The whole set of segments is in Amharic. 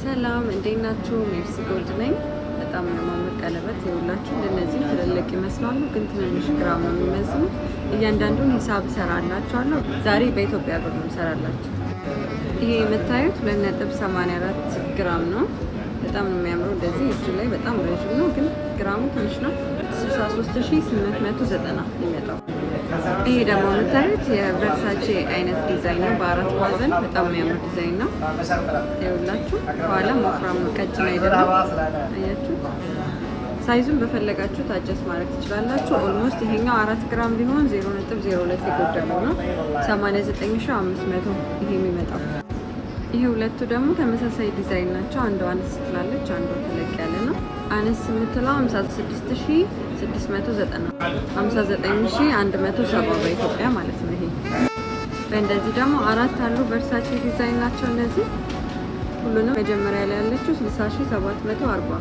ሰላም እንዴት ናችሁ? ሜርሲ ጎልድ ነኝ። በጣም የሚያማምር ቀለበት ይኸውላችሁ። እንደነዚህ ትልልቅ ይመስላሉ ግን ትንንሽ ግራም ነው የሚመዝኑት። እያንዳንዱን ሂሳብ እሰራላችኋለሁ። ዛሬ በኢትዮጵያ ብር ነው እሰራላችሁ። ይሄ የምታዩት 2.84 ግራም ነው። በጣም ነው የሚያምረው። እንደዚህ እጁ ላይ በጣም ረዥም ነው ግን ግራሙ ትንሽ ነው። 63890 ይመጣው። ይሄ ደግሞ የምታዩት የቨርሳቼ አይነት ዲዛይን ነው። በአራት ማዕዘን በጣም የሚያምር ዲዛይን ነው። ይኸውላችሁ በኋላ ወፍራም ቀጭን አይደለም። አያችሁ፣ ሳይዙን በፈለጋችሁ አጀስት ማድረግ ትችላላችሁ። ኦልሞስት ይሄኛው 4 ግራም ቢሆን 0.02 የጎደለው ነው። 89500 ይሄ የሚመጣው። ይሄ ሁለቱ ደግሞ ተመሳሳይ ዲዛይን ናቸው። አንዷ አነስ ትላለች፣ አንዷ ተለቅ ያለ ነው። አነስ የምትለው 56690 59170 በኢትዮጵያ ማለት ነው። ይሄ በእንደዚህ ደግሞ አራት አሉ። ቨርሳቼ ዲዛይን ናቸው እነዚህ ሁሉንም። መጀመሪያ ላይ ያለችው 60740፣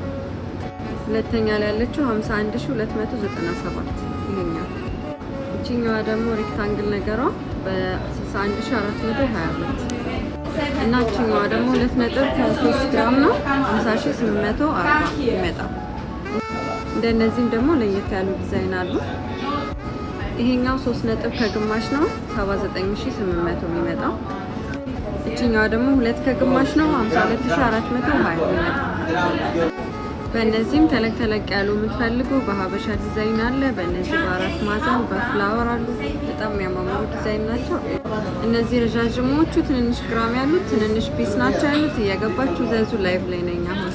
ሁለተኛ ላይ ያለችው 51297 ይሄኛው። እቺኛዋ ደግሞ ሬክታንግል ነገሯ በ61422 እና እቺኛዋ ደግሞ 2.3 ግራም ነው 50840 ይመጣል። እንደነዚህም ደግሞ ለየት ያሉ ዲዛይን አሉ። ይሄኛው 3 ነጥብ ከግማሽ ነው 79800 የሚመጣው። እቺኛዋ ደግሞ 2 ከግማሽ ነው 52420 ይመጣል። በእነዚህም ተለቅ ተለቅ ያሉ የምትፈልጉ በሀበሻ ዲዛይን አለ። በእነዚህ በአራት ማዕዘን በፍላወር አሉ። በጣም የሚያማምሩ ዲዛይን ናቸው። እነዚህ ረዣዥሞቹ ትንንሽ ግራም ያሉት ትንንሽ ፒስ ናቸው ያሉት። እያገባችሁ ዘዙ። ላይቭ ላይ ነኝ አሁን።